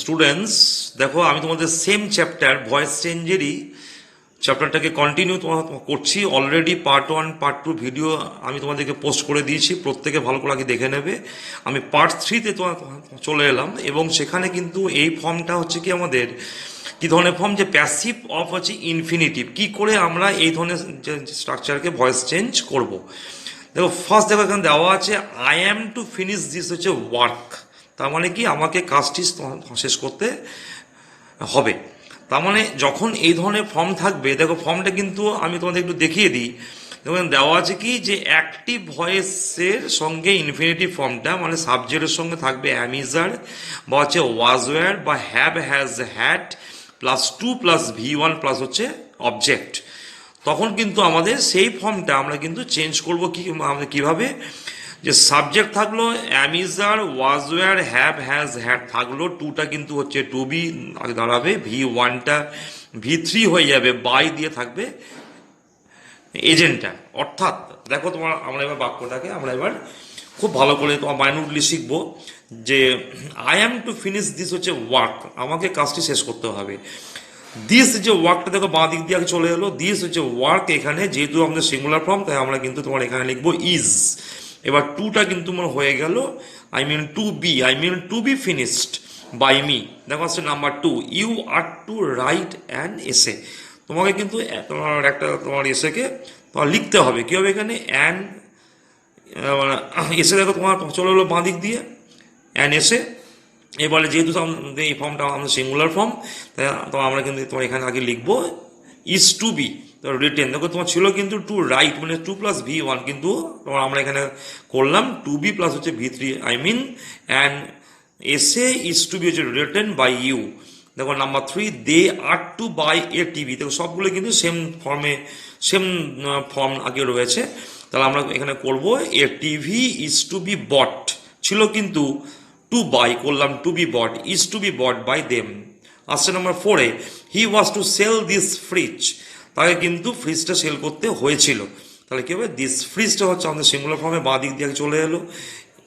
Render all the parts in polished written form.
Students, দেখো আমি তোমাদের সেম চ্যাপ্টার ভয়েস চেঞ্জেরই চ্যাপ্টারটাকে কন্টিনিউ তোমার করছি। অলরেডি পার্ট 1 পার্ট 2 ভিডিও আমি তোমাদেরকে পোস্ট করে দিয়েছি, প্রত্যেকে ভালো করে আগে দেখে নেবে। আমি পার্ট 3-তে তোমার চলে এলাম এবং সেখানে কিন্তু এই ফর্মটা হচ্ছে কি আমাদের কি ধরনের ফর্ম, যে প্যাসিভ অফ হচ্ছে ইনফিনিটিভ, কি করে আমরা এই ধরনের স্ট্রাকচারকে ভয়েস চেঞ্জ করব। দেখো ফার্স্ট দেখো এখানে দেওয়া আছে I am to finish this হচ্ছে ওয়ার্ক, তার মানে কি আমাকে কাজটি শেষ করতে হবে। তার মানে যখন এই ধরনের ফর্ম থাকবে, দেখো ফর্মটা কিন্তু আমি তোমাদের একটু দেখিয়ে দিই। দেখুন দেওয়া আছে কি যে অ্যাক্টিভ ভয়েসের সঙ্গে ইনফিনিটিভ ফর্মটা মানে সাবজেক্টের সঙ্গে থাকবে অ্যামিজার বা হচ্ছে ওয়াজওয়ার বা have has had plus 2 plus V1 plus হচ্ছে অবজেক্ট। তখন কিন্তু আমাদের সেই ফর্মটা আমরা কিন্তু চেঞ্জ করবো কি, আমাদের কীভাবে, যে সাবজেক্ট থাকলো অ্যামিজার ওয়াজওয়ার হ্যাভ হ্যাজ হ্যাড থাকলো, টুটা কিন্তু হচ্ছে টু বি আগে দাঁড়াবে, V1টা V3 হয়ে যাবে, বাই দিয়ে থাকবে এজেন্টটা। অর্থাৎ দেখো তোমার আমরা এবার বাক্যটাকে আমরা এবার খুব ভালো করে তোমার মাইনুটলি শিখবো যে I am to finish this হচ্ছে ওয়ার্ক, আমাকে কাজটি শেষ করতে হবে। দিস যে ওয়ার্কটা দেখো বাঁ দিক দিয়ে চলে এলো, দিস হচ্ছে ওয়ার্ক, এখানে যেহেতু আমাদের সিঙ্গুলার ফর্ম তাই আমরা কিন্তু তোমার এখানে লিখবো ইজ। এবার টুটা কিন্তু আমার হয়ে গেল I mean to be finished by me. দেখো আসছে number 2, you are to write an essay. তোমাকে কিন্তু তোমার একটা তোমার এসেকে তোমার লিখতে হবে, কী হবে এখানে অ্যান এসে, দেখো তোমার চলে এলো বাঁ দিক দিয়ে অ্যান এসে। এবারে যেহেতু এই ফর্মটা আমাদের সিঙ্গুলার ফর্ম তাই তো আমরা কিন্তু তোমার এখানে আগে লিখবো ইজ টু বি রিটেন। দেখো তোমার ছিল কিন্তু টু রাইট মানে 2 প্লাস V1, কিন্তু তোমার আমরা এখানে করলাম টু বি প্লাস হচ্ছে V3 I mean and essay is to be হচ্ছে রিটেন বাই ইউ। দেখো number 3, they are to buy a TV. দেখো সবগুলো কিন্তু সেম ফর্মে সেম ফর্ম আগে রয়েছে, তাহলে আমরা এখানে করবো a TV is to be bought, ছিল কিন্তু টু বাই, করলাম to be bought, is to be bought by them. আসছে নাম্বার 4-এ, he was to sell this fridge, তাকে কিন্তু ফ্রিজটা সেল করতে হয়েছিল। তাহলে কী হবে, দিস ফ্রিজটা হচ্ছে আমাদের সিঙ্গুলার ফর্মে বাঁ দিক দিয়ে চলে এলো।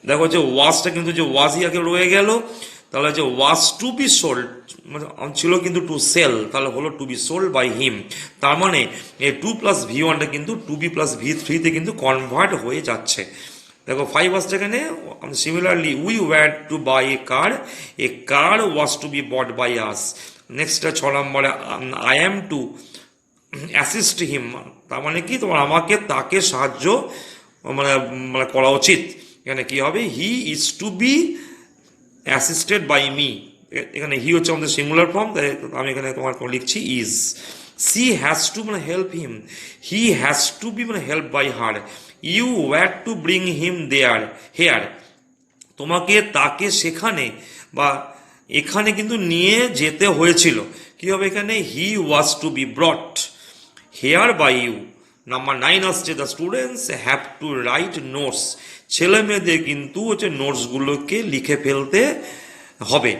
দেখো যে ওয়াজটা কিন্তু যে ওয়াজই আগে রয়ে গেল, তাহলে যে ওয়াজ টু বি সোল্ড মানে ছিল কিন্তু টু সেল, তাহলে হলো to be sold by him. তার মানে এই 2 প্লাস V1টা কিন্তু 2B প্লাস V3-তে কিন্তু কনভার্ট হয়ে যাচ্ছে। দেখো 5 আসছে এখানে, similarly we were to buy a car was to be bought by us. নেক্সটটা 6 নম্বরে I am to assist him, তার মানে কি তোমার আমাকে তাকে সাহায্য মানে মানে করা উচিত। এখানে কি হবে, he is to be assisted by me, এখানে হি হচ্ছে আমাদের সিঙ্গুলার ফর্ম তাই আমি এখানে তোমার লিখছি ইজ। সি হ্যাজ টু মানে help him, he has to be মানে help by her, you were to bring him there here, তোমাকে তাকে সেখানে বা এখানে কিন্তু নিয়ে যেতে হয়েছিল। কি হবে এখানে, he was to be brought here by you. Number 9 আসছে the students have to write notes, ছেলে মেয়েদের কিন্তু হচ্ছে নোটসগুলোকে লিখে ফেলতে হবে।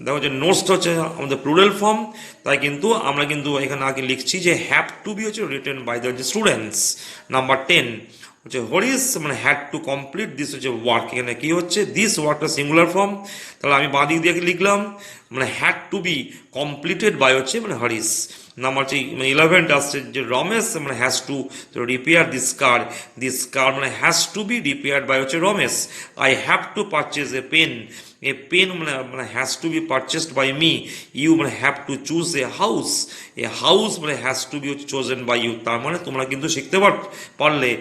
দেখো যে নোটসটা হচ্ছে আমাদের প্লুরাল ফর্ম, তাই কিন্তু আমরা কিন্তু এখানে আগে লিখছি যে হ্যাভ টু বি হচ্ছে written by the students. Number 10 হচ্ছে হরিস মানে হ্যাড টু কমপ্লিট দিস হচ্ছে ওয়ার্ক, এখানে কি হচ্ছে দিস ওয়ার্কটা সিঙ্গুলার ফর্ম, তাহলে আমি বাঁ দিক দিয়ে লিখলাম মানে had to be completed by হচ্ছে মানে হরিস। নাম্বার হচ্ছে 11 আসছে যে রমেশ মানে has to repair this car মানে has to be repaired by হচ্ছে Ramesh. I have to purchase a pen, a pen মানে has to be purchased by me. You মানে have to choose a house মানে has to be chosen by you. তার মানে তোমরা কিন্তু শিখতে পারলে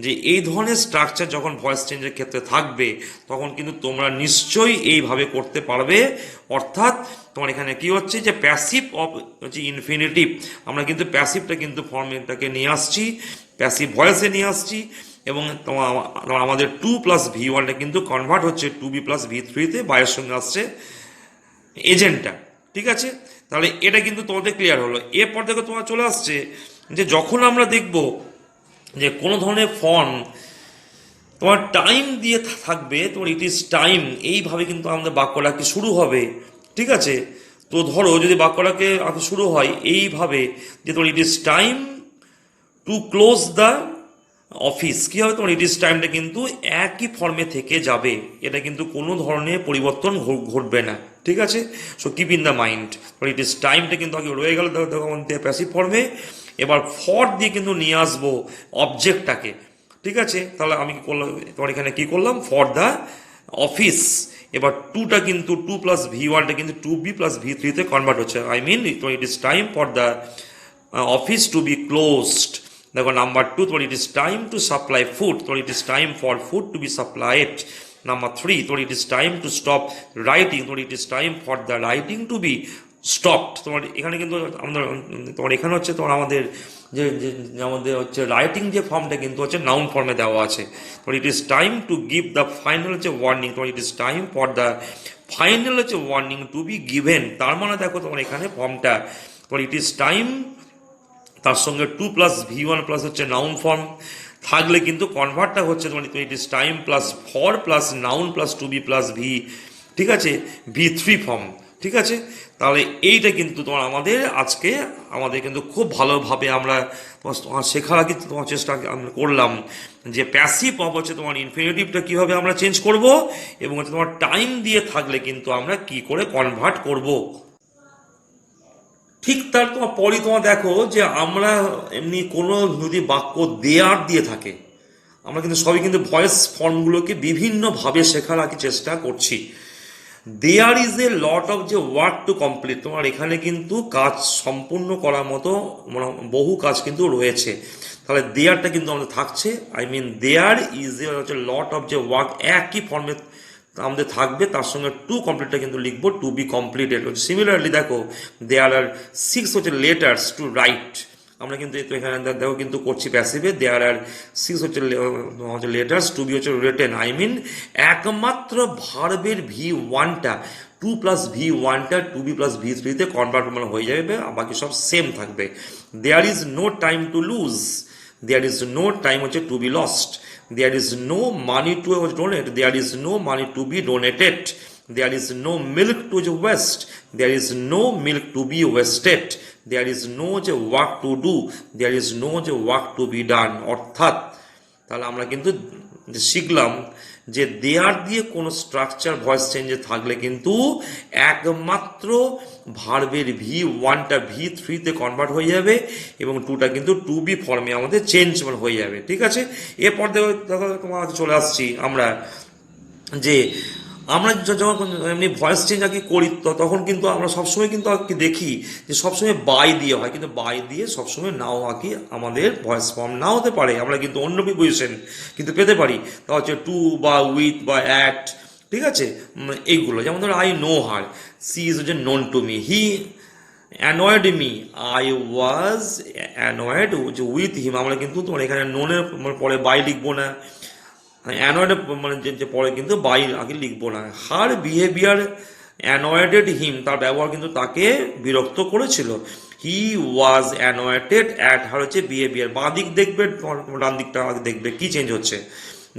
যে এই ধরনের স্ট্রাকচার যখন ভয়েস চেঞ্জের ক্ষেত্রে থাকবে তখন কিন্তু তোমরা নিশ্চয়ই এইভাবে করতে পারবে। অর্থাৎ তোমার এখানে কি হচ্ছে যে প্যাসিভ অফ হচ্ছে ইনফিনিটিভ, আমরা কিন্তু প্যাসিভটা কিন্তু ফর্মটাকে নিয়ে আসছি, প্যাসিভ ভয়েসে নিয়ে আসছি এবং তোমার আমাদের 2 প্লাস V1টা কিন্তু কনভার্ট হচ্ছে 2B প্লাস V3-তে, বাইরের সঙ্গে আসছে এজেন্টটা। ঠিক আছে, তাহলে এটা কিন্তু তোমাদের ক্লিয়ার হলো। এরপর দেখো তোমার চলে আসছে যে যখন আমরা দেখব যে কোনো ধরনের ফর্ম তোমার টাইম দিয়ে থাকবে, তোমার ইট ইজ টাইম, এইভাবে কিন্তু আমাদের বাক্যটাকে শুরু হবে। ঠিক আছে, তো ধরো যদি বাক্যটাকে শুরু হয় এইভাবে যে তোমার it is time to close the office কী হবে, তোমার ইট ইজ টাইমটা কিন্তু একই ফর্মে থেকে যাবে, এটা কিন্তু কোনো ধরনের পরিবর্তন ঘটবে না, ঠিক আছে। So keep in the mind, তোমার ইট ইজ টাইমটা কিন্তু আগে রয়ে গেল দেখো প্যাসিভ ফর্মে। এবার ফর দিয়ে কিন্তু নিয়ে আসবো অবজেক্টটাকে, ঠিক আছে। তাহলে আমি কি করলাম, তোমার এখানে কি করলাম, ফর দ্য অফিস। এবার টুটা কিন্তু টু প্লাস ভি ওয়ানটা কিন্তু টু বি প্লাস ভি থ্রিতে কনভার্ট হচ্ছে, I mean it is time for the office to be closed. দেখো নাম্বার টু, তোমার it is time to supply food, তোমার it is time for food to be supplied. Number three, তোমার it is time to stop writing, তোমার it is time for the writing to be stopped. তোমার এখানে কিন্তু আমাদের, তোমার এখানে হচ্ছে তোমার আমাদের যে আমাদের হচ্ছে রাইটিং যে ফর্মটা কিন্তু হচ্ছে নাউন ফর্মে দেওয়া আছে। তোমার it is time to give the final হচ্ছে ওয়ার্নিং, তোমার it is time for the final হচ্ছে ওয়ার্নিং টু বি গিভেন। তার মানে দেখো তোমার এখানে ফর্মটা, তোমার ইট ইজ টাইম তার সঙ্গে to plus V one plus হচ্ছে নাউন ফর্ম থাকলে কিন্তু কনভার্টটা হচ্ছে তোমার it is time plus for plus noun plus to be plus V, ঠিক আছে, ভি থ্রি ফর্ম, ঠিক আছে। তাহলে এইটা কিন্তু তোমার আমাদের আজকে আমাদের কিন্তু খুব ভালোভাবে আমরা তোমার শেখার আগে তোমার চেষ্টা আমরা করলাম যে প্যাসিভ ভার্ব হচ্ছে তোমার ইনফিনিটিভটা কীভাবে আমরা চেঞ্জ করব, এবং হচ্ছে তোমার টাইম দিয়ে থাকলে কিন্তু আমরা কি করে কনভার্ট করব। ঠিক তার তোমার পরই তোমার দেখো যে আমরা এমনি কোনো যদি বাক্য দেয়ার দিয়ে থাকে, আমরা কিন্তু সবই কিন্তু ভয়েস ফর্মগুলোকে বিভিন্নভাবে শেখার আগে চেষ্টা করছি। There is a lot of যে ওয়ার্ক টু কমপ্লিট, তোমার এখানে কিন্তু কাজ সম্পূর্ণ করার মতো মানে বহু কাজ কিন্তু রয়েছে। তাহলে দেয়ারটা কিন্তু আমাদের থাকছে, আই মিন দেয়ার ইজ এ হচ্ছে লট অফ যে ওয়ার্ক একই ফর্মে আমাদের থাকবে, তার সঙ্গে টু কমপ্লিটটা কিন্তু লিখবো টু বি কমপ্লিটেড। সিমিলারলি দেখো দেয়ার আর সিক্স হচ্ছে লেটার্স টু রাইট, আমরা কিন্তু এখানে দেখো কিন্তু করছি প্যাসিভে, দেয়ার আর সিক্স হচ্ছে লেটার্স টু বি হচ্ছে রিটেন, আই মিন একমাত্র ভার্বের ভি ওয়ানটা টু প্লাস ভি ওয়ানটা টু বি প্লাস ভি থ্রিতে কনভার্ট মানে হয়ে যাবে, বাকি সব সেম থাকবে। There is no time to lose, there is no time হচ্ছে to be lost, there is no money to donate, there is no money to be donated, there is no milk to waste, there is no milk to be wasted, there is no work to do, there is no work to be done। অর্থাৎ তাহলে আমরা কিন্তু শিখলাম যে দেয়ার দিয়ে কোনো structure voice চেঞ্জে থাকলে কিন্তু একমাত্র ভার্বের ভি ওয়ানটা ভি থ্রিতে কনভার্ট হয়ে যাবে এবং টুটা কিন্তু টু বি ফর্মে আমাদের চেঞ্জ হয়ে যাবে, ঠিক আছে। এরপর দেখো তোমার চলে আসছি আমরা যে আমরা যখন এমনি ভয়েস চেঞ্জ আর কি করি তখন কিন্তু আমরা সবসময় কিন্তু আর কি দেখি যে সবসময় বাই দিয়ে হয়, কিন্তু বাই দিয়ে সবসময় নাও আর কি আমাদের ভয়েস ফর্ম নাও হতে পারে, আমরা কিন্তু অন্য প্রিপোজিশন কিন্তু পেতে পারি। তা হচ্ছে টু বা উইথ বা অ্যাট, ঠিক আছে, এইগুলো যেমন ধরো I know her, she is হচ্ছে known to me, he annoyed me, I was annoyed with him, আমরা কিন্তু তোমার এখানে নোনের পরে বাই লিখবো না, অ্যানয়েড মানে যে পরে কিন্তু বাই আগে লিখবো না। হার বিহেভিয়ার অ্যানয়েডেড হিম, তার ব্যবহার কিন্তু তাকে বিরক্ত করেছিল। হি ওয়াজ অ্যানয়েডেড অ্যাট হার হচ্ছে বিহেভিয়ার, বাঁ দিক দেখবে ডান দিকটা আগে দেখবে কি চেঞ্জ হচ্ছে।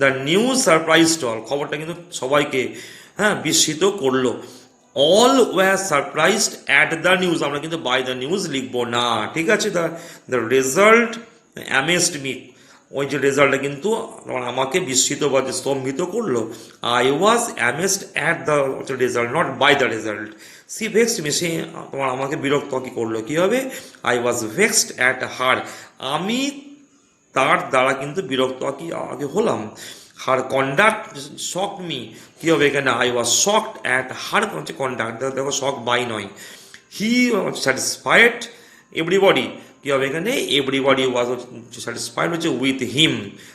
দ্য নিউজ সারপ্রাইজ অল, খবরটা কিন্তু সবাইকে বিস্মিত করলো। All war surprised at the news, আমরা কিন্তু বাই দ্য নিউজ লিখবো না, ঠিক আছে। দ্য রেজাল্ট অ্যামেজড মি, ওই যে রেজাল্টটা কিন্তু আমাকে বিস্মিত বা স্তম্ভিত করলো। I was amazed at the result not by the result. She vexed me, সে তোমার আমাকে বিরক্ত কি করলো, কি হবে, I was vexed at her, আমি তার দ্বারা কিন্তু বিরক্ত কি আগে হলাম। হার কন্ডাক্ট শক মি, কি হবে এখানে, I was shocked at her হচ্ছে কন্ডাক্ট, দেখো শক বাই নয়। হি স্যাটিসফাইড এভরিবডি, কি হবে এখানে, এভরিবডি ওয়াজ স্যাটিসফাইড হচ্ছে উইথ হিম,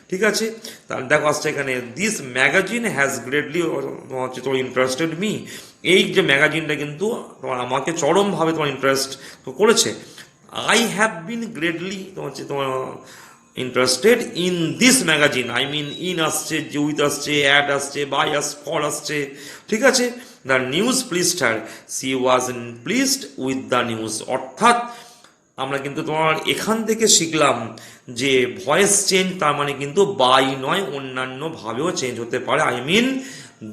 ঠিক আছে। তাহলে দেখো আসছে এখানে দিস ম্যাগাজিন হ্যাজ গ্রেটলি হচ্ছে তোমার ইন্টারেস্টেড মি, এই যে ম্যাগাজিনটা কিন্তু তোমার আমাকে চরমভাবে তোমার ইন্টারেস্ট করেছে। আই হ্যাভ বিন গ্রেটলি হচ্ছে তোমার interested in this magazine, I mean in আসছে, যে উইথ আসছে, অ্যাড আসছে, বাই আস, ফর আসছে, ঠিক আছে। The news pleased her, C was pleased with the news. অর্থাৎ আমরা কিন্তু তোমার এখান থেকে শিখলাম যে ভয়েস চেঞ্জ তার মানে কিন্তু বাই নয়, অন্যান্য ভাবেও চেঞ্জ হতে পারে, I mean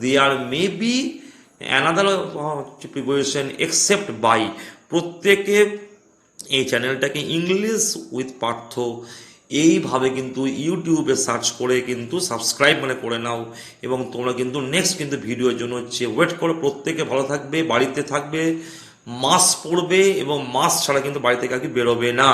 there may be another preposition except by. প্রত্যেকে এই চ্যানেলটাকে ইংলিশ উইথ পার্থ এইভাবে কিন্তু ইউটিউবে সার্চ করে কিন্তু সাবস্ক্রাইব মানে করে নাও, এবং তোমরা কিন্তু নেক্সট কিন্তু ভিডিওর জন্য হচ্ছে ওয়েট করো। প্রত্যেকে ভালো থাকবে, বাড়িতে থাকবে, মাস্ক পরবে, এবং মাস্ক ছাড়া কিন্তু বাড়ি থেকে আর কি বেরোবে না।